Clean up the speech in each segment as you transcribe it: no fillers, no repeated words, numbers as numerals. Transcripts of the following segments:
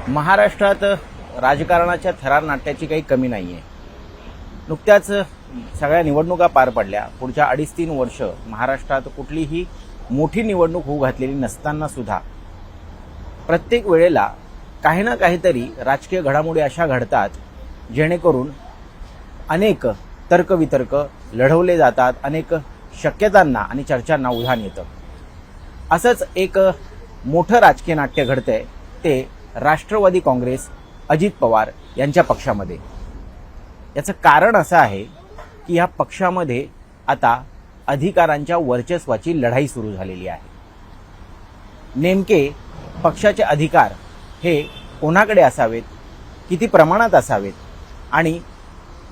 महाराष्ट्रात राजकारणाच्या थरार नाट्याची काही कमी नाही आहे. नुकत्याच सगळ्या निवडणुका पार पडल्या. पुढच्या 2.5-3 वर्ष महाराष्ट्रात कुठलीही मोठी निवडणूक होऊ घातलेली नसताना सुद्धा प्रत्येक वेळेला काही ना काहीतरी राजकीय घडामोडी अशा घडतात जेणेकरून अनेक तर्कवितर्क लढवले जातात, अनेक शक्यतांना आणि चर्चांना उधाण येतं. असंच एक मोठं राजकीय नाट्य घडतंय ते राष्ट्रवादी काँग्रेस अजित पवार यांच्या पक्षामध्ये. याचं कारण असं आहे की ह्या पक्षामध्ये आता अधिकारांच्या वर्चस्वाची लढाई सुरू झालेली आहे. नेमके पक्षाचे अधिकार हे कोणाकडे असावेत, किती प्रमाणात असावेत आणि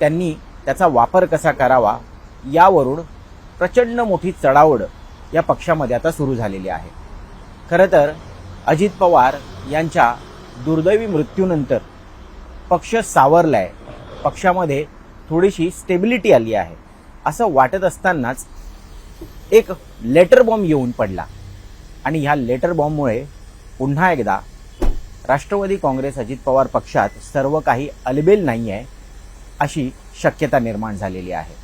त्यांनी त्याचा वापर कसा करावा यावरून प्रचंड मोठी चढाओढ या पक्षामध्ये आता सुरू झालेली आहे. खरं तर अजित पवार यांच्या दुर्दैवी मृत्यूनंतर पक्ष सावरलाय, पक्षामध्ये थोडीशी स्टेबिलिटी आली आहे असं वाटत असतानाच एक लेटर बॉम्ब येऊन पडला आणि ह्या लेटर बॉम्बमुळे पुन्हा एकदा राष्ट्रवादी काँग्रेस अजित पवार पक्षात सर्व काही अलबेल नाही आहे अशी शक्यता निर्माण झालेली आहे.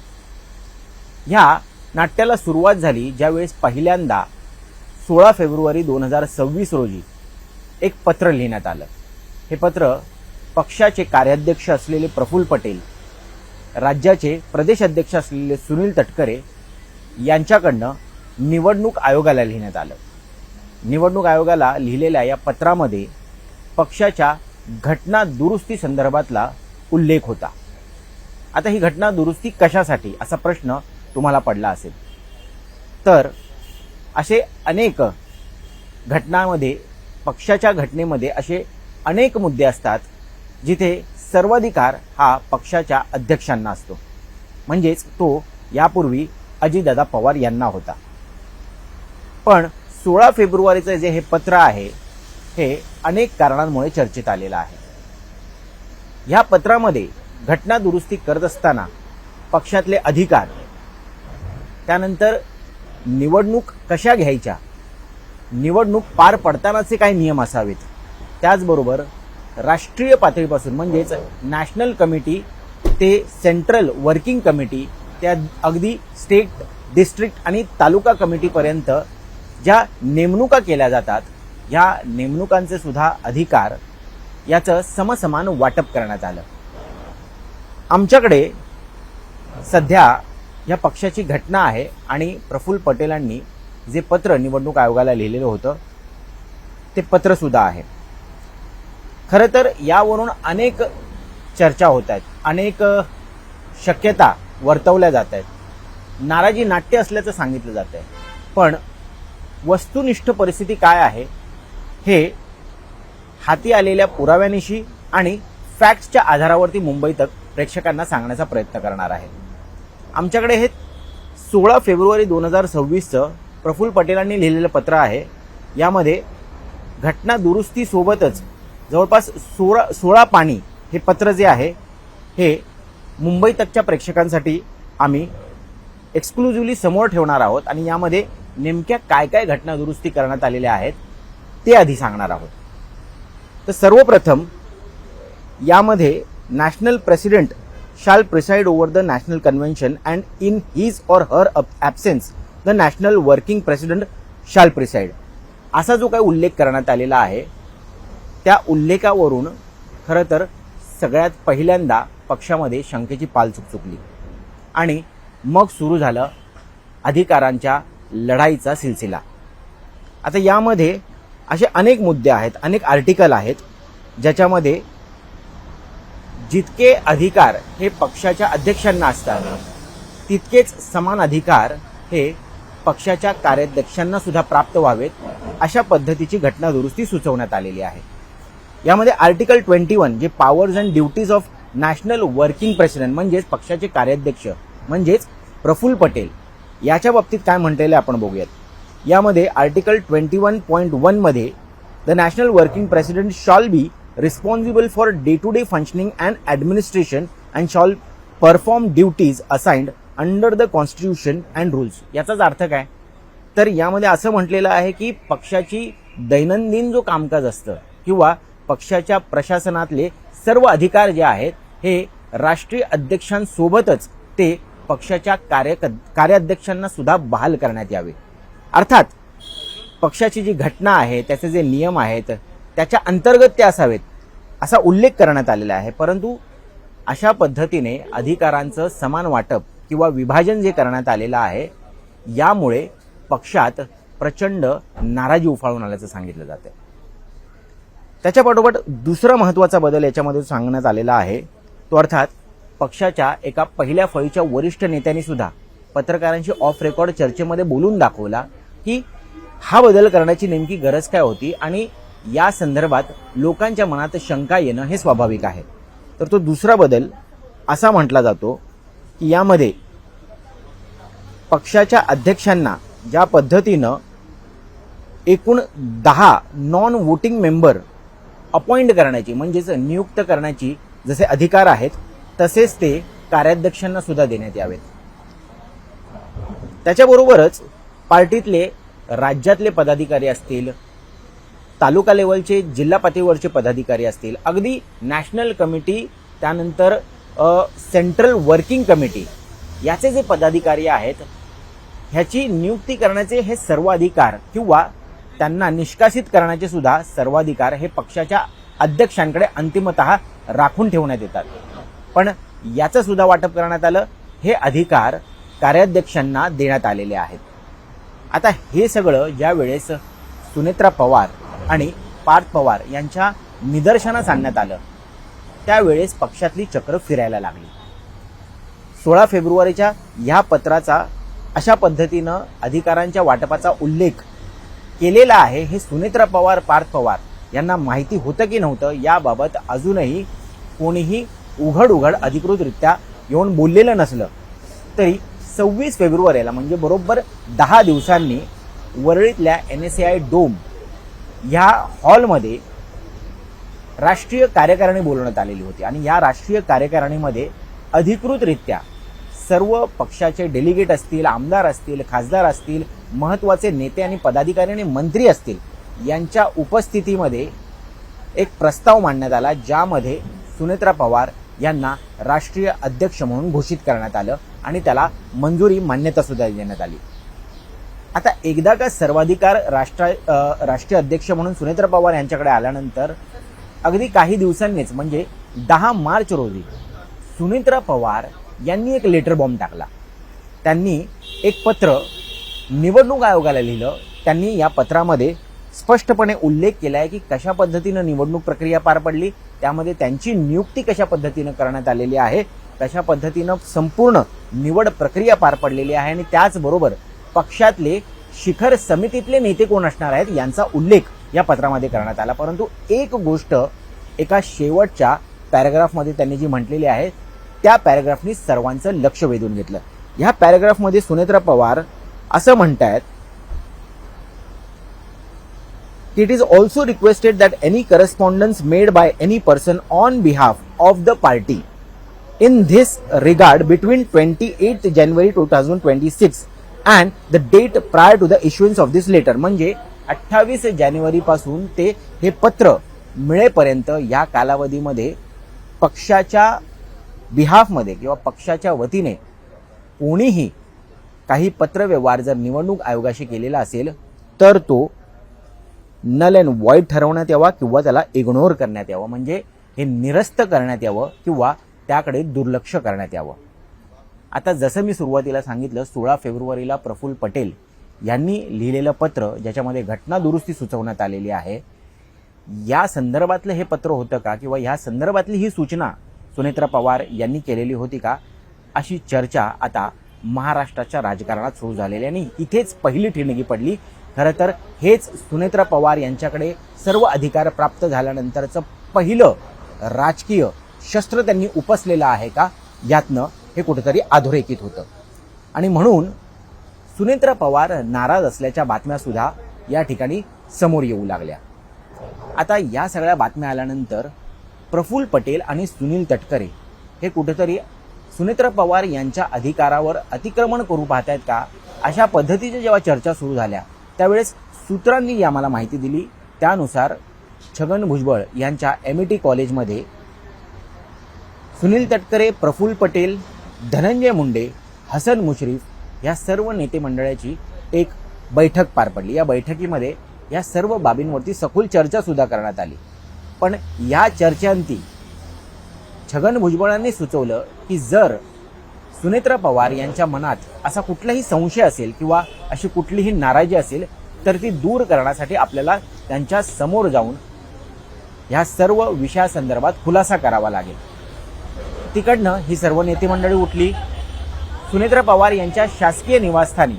ह्या नाट्याला सुरुवात झाली ज्यावेळेस पहिल्यांदा 16 फेब्रुवारी 2026 रोजी एक पत्र लिहिण्यात आलं. हे पत्र पक्षाचे कार्याध्यक्ष असलेले प्रफुल्ल पटेल, राज्याचे प्रदेश अध्यक्ष असलेले सुनील तटकरे यांच्याकडनं निवडणूक आयोगाला लिहिण्यात आलं. निवडणूक आयोगाला लिहिलेल्या या पत्रामध्ये पक्षाच्या घटना दुरुस्ती संदर्भातला उल्लेख होता. आता ही घटना दुरुस्ती कशासाठी असा प्रश्न तुम्हाला पडला असेल तर असे अनेक घटनांमध्ये, पक्षाच्या घटनेमध्ये असे अनेक मुद्दे असतात जिथे सर्वाधिकार हा पक्षाच्या अध्यक्षांना असतो, म्हणजेच तो यापूर्वी अजितदादा पवार यांना होता. पण 16 फेब्रुवारीचं जे हे पत्र आहे हे अनेक कारणांमुळे चर्चेत आलेलं आहे. ह्या पत्रामध्ये घटना दुरुस्ती करत असताना पक्षातले अधिकार, त्यानंतर निवडणूक कशा घ्यायच्या, निवडणूक पार पडतानाचे काय नियम असावेत, त्याचबरोबर राष्ट्रीय पातळीपासून म्हणजेच नॅशनल कमिटी ते सेंट्रल वर्किंग कमिटी, त्या अगदी स्टेट, डिस्ट्रिक्ट आणि तालुका कमिटीपर्यंत ज्या नेमणुका केल्या जातात ह्या नेमणुकांचे सुद्धा अधिकार याचं समसमान वाटप करण्यात आलं. आमच्याकडे सध्या या पक्षाची घटना आहे आणि प्रफुल्ल पटेलांनी जे पत्र निवडणूक आयोगाला लिहिलेलं होतं ते पत्र सुद्धा आहे. खरं तर यावरून अनेक चर्चा होत आहेत, अनेक शक्यता वर्तवल्या जात आहेत, नाराजी नाट्य असल्याचं सांगितलं जात आहे. पण वस्तुनिष्ठ परिस्थिती काय आहे हे हाती आलेल्या पुराव्यानिशी आणि फॅक्ट्सच्या आधारावरती मुंबई तक प्रेक्षकांना सांगण्याचा प्रयत्न करणार आहे. आमच्याकडे हे 16 फेब्रुवारी 2026चं प्रफुल्ल पटेलांनी लिहिलेलं पत्र आहे. यामध्ये घटना दुरुस्ती सोबतच जवळपास 16 पानी हे पत्र जे आहे हे मुंबई तकच्या प्रेक्षकांसाठी आम्ही एक्सक्लुझिव्हली समोर ठेवणार आहोत आणि यामध्ये नेमक्या काय काय घटना दुरुस्ती करण्यात आलेल्या आहेत ते आधी सांगणार आहोत. तर सर्वप्रथम यामध्ये national president shall preside over the national convention and in his or her absence the national working president shall preside. असा जो काही उल्लेख करण्यात आलेला आहे त्या उल्लेखावरून खरं तर सगळ्यात पहिल्यांदा पक्षामध्ये शंकेची पाल चुकचुकली आणि मग सुरू झालं अधिकारांच्या लढाईचा सिलसिला. आता यामध्ये असे अनेक मुद्दे आहेत, अनेक आर्टिकल आहेत ज्याच्यामध्ये जितके अधिकार हे पक्षाच्या अध्यक्षांना असतात तितकेच समान अधिकार हे पक्षाच्या कार्याध्यक्षांना सुद्धा प्राप्त व्हावेत अशा पद्धतीची घटना दुरुस्ती सुचवण्यात आलेली आहे. यामध्ये आर्टिकल 21 जे powers and duties of national working president म्हणजेच पक्षाचे कार्याध्यक्ष म्हणजेच प्रफुल्ल पटेल याच्या बाबतीत काय म्हटलेलं आपण बघूयात. यामध्ये आर्टिकल 21.1 मध्ये the national working president shawl B responsible for day-to-day functioning and administration and shall perform duties assigned under the constitution and rules. याचाच अर्थ काय तर यामध्ये असं म्हटलेलं आहे की पक्षाची दैनंदिन जो कामकाज असतं किंवा पक्षाच्या प्रशासनातले सर्व अधिकार जे आहेत हे राष्ट्रीय अध्यक्षांसोबतच ते पक्षाच्या कार्याध्यक्षांना सुद्धा बहाल करण्यात यावे। अर्थात पक्षाची जी घटना आहे, त्याचे जे नियम आहेत त्याच्या अंतर्गत ते असावेत असा उल्लेख करण्यात आलेला आहे। परंतु अशा पद्धतीने अधिकारांचं समान वाटप किंवा विभाजन जे करण्यात आलेलं आहे यामुळे पक्षात प्रचंड नाराजी उफाळून आल्याचं सांगितलं जातं। त्याच्यापाठोपाठ दुसरा महत्त्वाचा बदल याच्यामध्ये सांगण्यात आलेला आहे तो अर्थात पक्षाच्या एका पहिल्या फळीच्या वरिष्ठ नेत्यांनी सुद्धा पत्रकारांशी ऑफ रेकॉर्ड चर्चेमध्ये बोलून दाखवला की हा बदल करण्याची नेमकी गरज काय होती आणि या संदर्भात लोकांच्या मनात शंका येणं हे स्वाभाविक आहे। तर तो दुसरा बदल असा म्हटला जातो की यामध्ये पक्षाच्या अध्यक्षांना ज्या पद्धतीनं एकूण 10 नॉन वोटिंग मेंबर अपॉइंट करण्याची म्हणजेच नियुक्त करण्याची जसे अधिकार आहेत तसेच ते कार्याध्यक्षांना सुद्धा देण्यात यावेत। त्याच्याबरोबरच पार्टीतले राज्यातले पदाधिकारी असतील, तालुका लेवलचे जिल्हा पातळीवरचे पदाधिकारी असतील, अगदी नॅशनल कमिटी त्यानंतर सेंट्रल वर्किंग कमिटी याचे जे पदाधिकारी आहेत ह्याची नियुक्ती करण्याचे हे सर्व अधिकार किंवा त्यांना निष्कासित करण्याचे सुद्धा सर्वाधिकार हे पक्षाच्या अध्यक्षांकडे अंतिमतः राखून ठेवण्यात येतात। पण याचं सुद्धा वाटप करण्यात आलं, हे अधिकार कार्याध्यक्षांना देण्यात आलेले आहेत। आता हे सगळं ज्या वेळेस सुनेत्रा पवार आणि पार्थ पवार यांच्या निदर्शनास आणण्यात आलं त्यावेळेस पक्षातली चक्र फिरायला लागली। 16 फेब्रुवारीच्या ह्या पत्राचा अशा पद्धतीनं अधिकारांच्या वाटपाचा उल्लेख केलेला आहे हे सुनेत्रा पवार पार्थ पवार यांना माहिती होतं की नव्हतं याबाबत अजूनही कोणीही उघड अधिकृतरित्या येऊन बोललेलं नसलं तरी 26 फेब्रुवारीला म्हणजे बरोबर 10 दिवसांनी वरळीतल्या NSAI डोम ह्या हॉलमध्ये राष्ट्रीय कार्यकारिणी बोलवण्यात आलेली होती आणि या राष्ट्रीय कार्यकारिणीमध्ये अधिकृतरित्या सर्व पक्षाचे डेलिगेट असतील, आमदार असतील, खासदार असतील, महत्त्वाचे नेते आणि पदाधिकारी आणि मंत्री असतील यांच्या उपस्थितीमध्ये एक प्रस्ताव मांडण्यात आला ज्यामध्ये सुनेत्रा पवार यांना राष्ट्रीय अध्यक्ष म्हणून घोषित करण्यात आलं आणि त्याला मंजुरी मान्यता सुद्धा देण्यात आली। आता एकदा का सर्वाधिकार राष्ट्रीय अध्यक्ष म्हणून सुनेत्रा पवार यांच्याकडे आल्यानंतर अगदी काही दिवसांनीच म्हणजे 10 मार्च रोजी सुनेत्रा पवार यांनी एक लेटर बॉम्ब टाकला। त्यांनी एक पत्र निवडणूक आयोगाला लिहिलं। त्यांनी या पत्रामध्ये स्पष्टपणे उल्लेख केला आहे की कशा पद्धतीनं निवडणूक प्रक्रिया पार पडली, त्यामध्ये त्यांची नियुक्ती कशा पद्धतीनं करण्यात आलेली आहे, कशा पद्धतीनं संपूर्ण निवड प्रक्रिया पार पडलेली आहे आणि त्याचबरोबर पक्षातले शिखर समितीतले नेते कोण असणार आहेत यांचा उल्लेख या पत्रामध्ये करण्यात आला। परंतु एक गोष्ट एका शेवटच्या पॅराग्राफमध्ये त्यांनी जी म्हटलेली आहे त्या पॅराग्राफनी सर्वांचं लक्ष वेधून घेतलं। ह्या पॅराग्राफमध्ये सुनेत्रा पवार असं म्हणतायत It is also requested that any correspondence made by any person on behalf of the party in this regard between 28th January 2026 and the date prior to the issuance of this letter म्हणजे 28 जानेवारी पासून ते हे पत्र मिळेपर्यंत या कालावधीमध्ये पक्षाच्या बिहाफमध्ये किंवा पक्षाच्या वतीने कोणीही काही पत्रव्यवहार जर निवडणूक आयोगाशी केलेला असेल तर तो नल अँड वॉइड ठरवण्यात यावा किंवा त्याला इग्नोर करण्यात यावं, म्हणजे हे निरस्त करण्यात यावं किंवा त्याकडे दुर्लक्ष करण्यात यावं। आता जसं मी सुरुवातीला सांगितलं 16 फेब्रुवारीला प्रफुल्ल पटेल यांनी लिहिलेलं पत्र ज्याच्यामध्ये घटना दुरुस्ती सुचवण्यात आलेली आहे या संदर्भातलं हे पत्र होतं का किंवा या संदर्भातली ही सूचना सुनेत्रा पवार यांनी केलेली होती का अशी चर्चा आता महाराष्ट्राच्या राजकारणात सुरू झालेली आणि इथेच पहिली ठिणगी पडली। खरं तर हेच सुनेत्रा पवार यांच्याकडे सर्व अधिकार प्राप्त झाल्यानंतरचं पहिलं राजकीय शस्त्र त्यांनी उपसलेलं आहे का यातनं हे कुठेतरी अधोरेखित होतं आणि म्हणून सुनेत्रा पवार नाराज असल्याच्या बातम्या सुद्धा या ठिकाणी समोर येऊ लागल्या। आता या सगळ्या बातम्या आल्यानंतर प्रफुल्ल पटेल आणि सुनील तटकरे हे कुठेतरी सुनेत्रा पवार यांच्या अधिकारावर अतिक्रमण करू पाहतायत का अशा पद्धतीच्या जेव्हा चर्चा सुरू झाल्या त्यावेळेस सूत्रांनी आम्हाला माहिती दिली त्यानुसार छगन भुजबळ यांच्या MET कॉलेजमध्ये सुनील तटकरे, प्रफुल्ल पटेल, धनंजय मुंडे, हसन मुश्रीफ या सर्व नेते मंडळाची एक बैठक पार पडली। या बैठकीमध्ये या सर्व बाबींवरती सखोल चर्चा सुद्धा करण्यात आली। पण या चर्चांती छगन भुजबळांनी सुचवलं की जर सुनेत्रा पवार यांच्या मनात असा कुठलाही संशय असेल किंवा अशी कुठलीही नाराजी असेल तर ती दूर करण्यासाठी आपल्याला त्यांच्या समोर जाऊन ह्या सर्व विषयासंदर्भात खुलासा करावा लागेल। तिकडनं ही सर्व नेते मंडळी उठली। सुनेत्रा पवार यांच्या शासकीय निवासस्थानी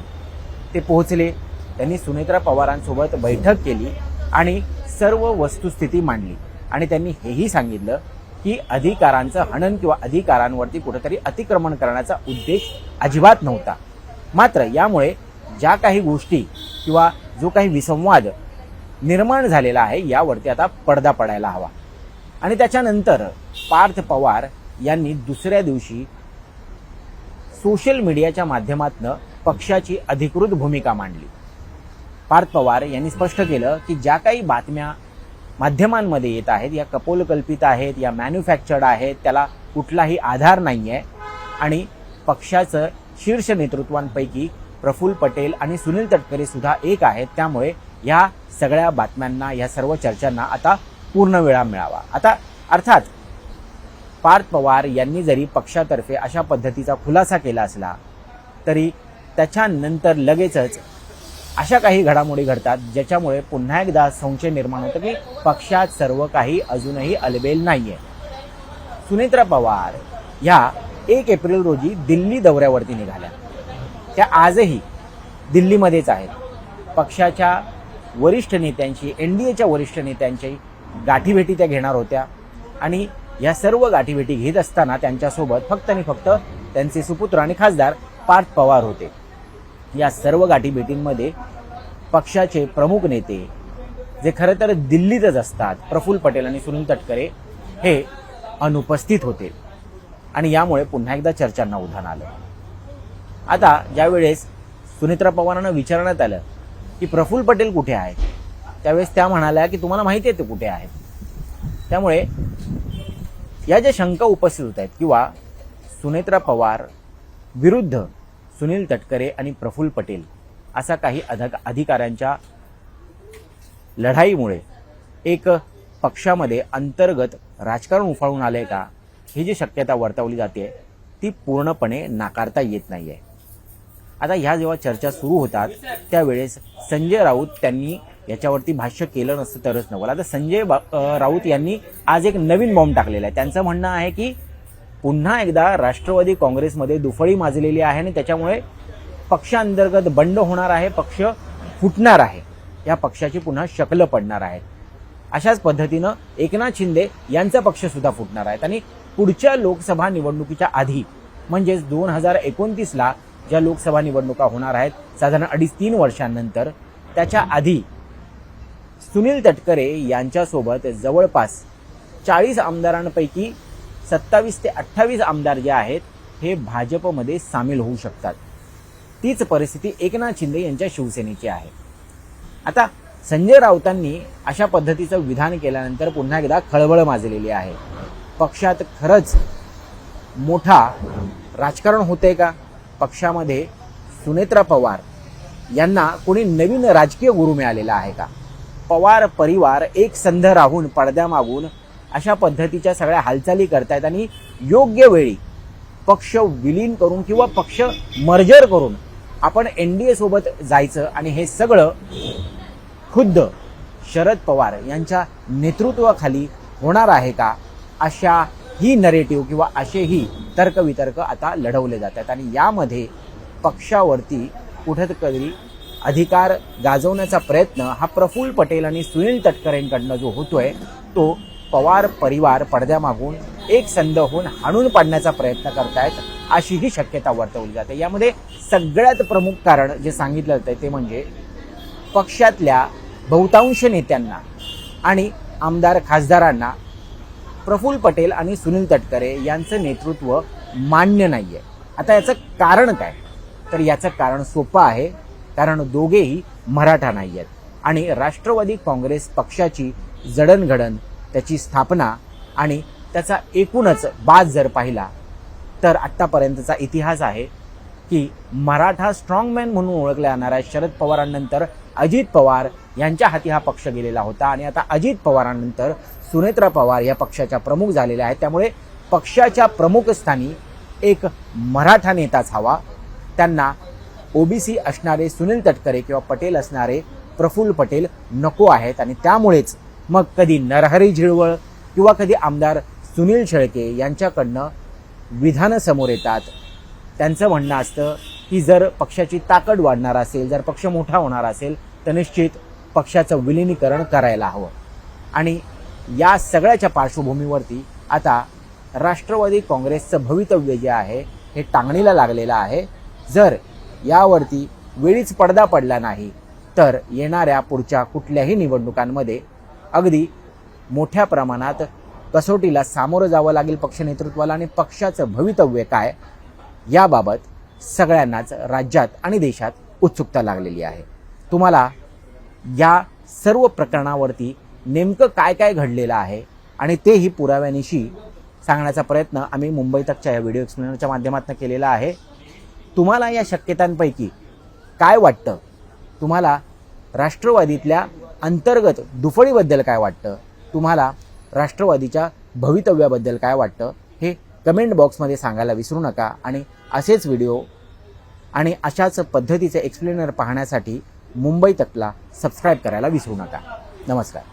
ते पोहोचले। त्यांनी सुनेत्रा पवारांसोबत बैठक केली आणि सर्व वस्तुस्थिती मांडली आणि त्यांनी हेही सांगितलं की अधिकारांचं हनन किंवा अधिकारांवरती कुठेतरी अतिक्रमण करण्याचा उद्देश अजिबात नव्हता। मात्र यामुळे ज्या काही गोष्टी किंवा जो काही विसंवाद निर्माण झालेला आहे यावरती आता पडदा पडायला हवा। आणि त्याच्यानंतर पार्थ पवार यांनी दुसऱ्या दिवशी सोशल मीडियाच्या माध्यमातून पक्षाची अधिकृत भूमिका मांडली। पार्थ पवार यांनी स्पष्ट केलं की ज्या काही बातम्या माध्यमांमध्ये येत आहेत या कपोलकल्पित आहेत, या मॅन्युफॅक्चर्ड आहेत, त्याला कुठलाही आधार नाहीये आणि पक्षाचं शीर्ष नेतृत्वांपैकी प्रफुल्ल पटेल आणि सुनील तटकरे सुद्धा एक आहेत। त्यामुळे या सगळ्या बातम्यांना, या सर्व चर्चांना आता पूर्ण वेळ मिळावा। आता अर्थात पार्थ पवार यांनी जरी पक्षातर्फे अशा पद्धतीचा खुलासा केला असला तरी त्याच्यानंतर लगेचच अशा काही घडामोडी घडतात ज्याच्यामुळे पुन्हा एकदा संशय निर्माण होतो की पक्षात सर्व काही अजूनही अलबेल नाहीये। सुनेत्रा पवार या 1 एप्रिल रोजी दिल्ली दौऱ्यावरती निघाल्या। त्या आजही दिल्लीमध्येच आहेत। पक्षाच्या वरिष्ठ नेत्यांची, NDAच्या वरिष्ठ नेत्यांची गाठीभेटी त्या घेणार होत्या आणि या सर्व गाठीभेटी घेत असताना त्यांच्यासोबत फक्त आणि फक्त त्यांचे सुपुत्र आणि खासदार पार्थ पवार होते। या सर्व गाठीभेटींमध्ये पक्षाचे प्रमुख नेते जे खरं तर दिल्लीतच असतात, प्रफुल्ल पटेल आणि सुनील तटकरे हे अनुपस्थित होते आणि यामुळे पुन्हा एकदा चर्चांना उधाण आलं। आता ज्यावेळेस सुनेत्रा पवारांना विचारण्यात आलं की प्रफुल्ल पटेल कुठे आहेत, त्यावेळेस त्या म्हणाल्या की तुम्हाला माहिती आहे ते कुठे आहेत। त्यामुळे या ज्या शंका उपस्थित होत आहेत किंवा सुनेत्रा पवार विरुद्ध सुनील तटकरे आणि प्रफुल्ल पटेल असा काही अधिकाऱ्यांच्या लढाईमुळे एक पक्षामध्ये अंतर्गत राजकारण उफाळून आलंय का, ही जी शक्यता वर्तवली जाते ती पूर्णपणे नाकारता येत नाहीये। आता ह्या जेव्हा चर्चा सुरू होतात त्यावेळेस संजय राऊत त्यांनी याच्यावरती भाष्य केलं नसतं तरच नवल। आता संजय राऊत यांनी आज एक नवीन बॉम्ब टाकलेला आहे। त्यांचं म्हणणं आहे की पुन्हा एकदा राष्ट्रवादी काँग्रेसमध्ये दुफळी माजलेली आहे आणि त्याच्यामुळे पक्षांतर्गत बंड होणार आहे, पक्ष फुटणार आहे, या पक्षाची पुन्हा शक्ल पडणार आहे। अशाच पद्धतीनं एकनाथ शिंदे यांचा पक्ष सुद्धा फुटणार आहे आणि पुढच्या लोकसभा निवडणुकीच्या आधी म्हणजेच 2029ला ज्या लोकसभा निवडणुका होणार आहेत साधारण 2.5-3 वर्षांनंतर, त्याच्या आधी सुनील तटकरे यांच्यासोबत जवळपास 40 आमदारांपैकी 27 ते 28 आमदार जे आहेत हे भाजपमध्ये सामील होऊ शकतात। तीच परिस्थिती एकनाथ शिंदे यांच्या शिवसेनेची आहे। आता संजय राऊतांनी अशा पद्धतीचं विधान केल्यानंतर पुन्हा एकदा खळबळ माजलेली आहे। पक्षात खरंच मोठा राजकारण होते का? पक्षामध्ये सुनेत्रा पवार यांना कोणी नवीन राजकीय गुरु मिळालेला आहे का? पवार परिवार एक संध राहून पडद्यामागून अशा पद्धतीच्या सगळ्या हालचाली करतायत आणि योग्य वेळी पक्ष विलीन करून किंवा पक्ष मर्जर करून आपण NDA सोबत जायचं आणि हे सगळं खुद्द शरद पवार यांच्या नेतृत्वाखाली होणार आहे का, अशा ही नरेटिव्ह किंवा असेही तर्कवितर्क आता लढवले जातात आणि यामध्ये पक्षावरती कुठेतरी अधिकार गाजवण्याचा प्रयत्न हा प्रफुल्ल पटेल आणि सुनील तटकरेंकडनं जो होतोय तो पवार परिवार पडद्यामागून एक संध होऊन हाणून पाडण्याचा प्रयत्न करतायत, अशी ही शक्यता वर्तवली जाते। यामध्ये सगळ्यात प्रमुख कारण जे सांगितलं जातंय ते म्हणजे पक्षातल्या बहुतांश नेत्यांना आणि आमदार खासदारांना प्रफुल्ल पटेल आणि सुनील तटकरे यांचं नेतृत्व मान्य नाहीये। आता याचं कारण काय? तर याचं कारण सोपं आहे, कारण दोघेही मराठा नाहीयेत आणि राष्ट्रवादी काँग्रेस पक्षाची जडणघडण, त्याची स्थापना आणि त्याचा एकूणच बाज जर पाहिला तर आत्तापर्यंतचा इतिहास आहे की मराठा स्ट्रॉंगमॅन म्हणून ओळखल्या जाणाऱ्या शरद पवारांनंतर अजित पवार यांच्या हाती हा पक्ष गेलेला होता आणि आता अजित पवारांनंतर सुनेत्रा पवार या पक्षाच्या प्रमुख झालेल्या आहेत. त्यामुळे पक्षाच्या प्रमुख स्थानी एक मराठा नेताच हवा. त्यांना ओबीसी असणारे सुनील तटकरे किंवा पटेल असणारे प्रफुल्ल पटेल नको आहेत आणि त्यामुळेच मग कधी नरहरी झिरवळ किंवा कधी आमदार सुनील शेळके यांच्याकडनं विधानं समोर येतात. त्यांचं म्हणणं असतं की जर पक्षाची ताकद वाढणार असेल, जर पक्ष मोठा होणार असेल तर निश्चित पक्षाचं विलिनीकरण करायला हवं. आणि या सगळ्याच्या पार्श्वभूमीवरती आता राष्ट्रवादी काँग्रेसचं भवितव्य जे आहे हे टांगणीला लागलेलं आहे. जर यावरती वेळीच पडदा पडला नाही तर येणाऱ्या पुढच्या कुठल्याही निवडणुकांमध्ये अगदी मोठ्या प्रमाणात कसोटीला सामोरं जावं लागेल पक्ष नेतृत्वाला. आणि पक्षाचं भवितव्य काय याबाबत सगळ्यांनाच राज्यात आणि देशात उत्सुकता लागलेली आहे. तुम्हाला या सर्व प्रकरणावरती नेमकं काय काय घडलेलं आहे आणि तेही पुराव्यानिशी सांगण्याचा प्रयत्न आम्ही मुंबई तकच्या या व्हिडिओ एक्सप्लेनरच्या माध्यमातून केलेला आहे. तुम्हाला या शक्यतांपैकी काय वाटतं? तुम्हाला राष्ट्रवादीतल्या अंतर्गत दुफळीबद्दल काय वाटतं? तुम्हाला राष्ट्रवादीच्या भवितव्याबद्दल काय वाटतं? हे कमेंट बॉक्समध्ये सांगायला विसरू नका. आणि असेच व्हिडिओ आणि अशाच पद्धतीचे एक्सप्लेनर पाहण्यासाठी मुंबई तकला सबस्क्राईब करायला विसरू नका. नमस्कार.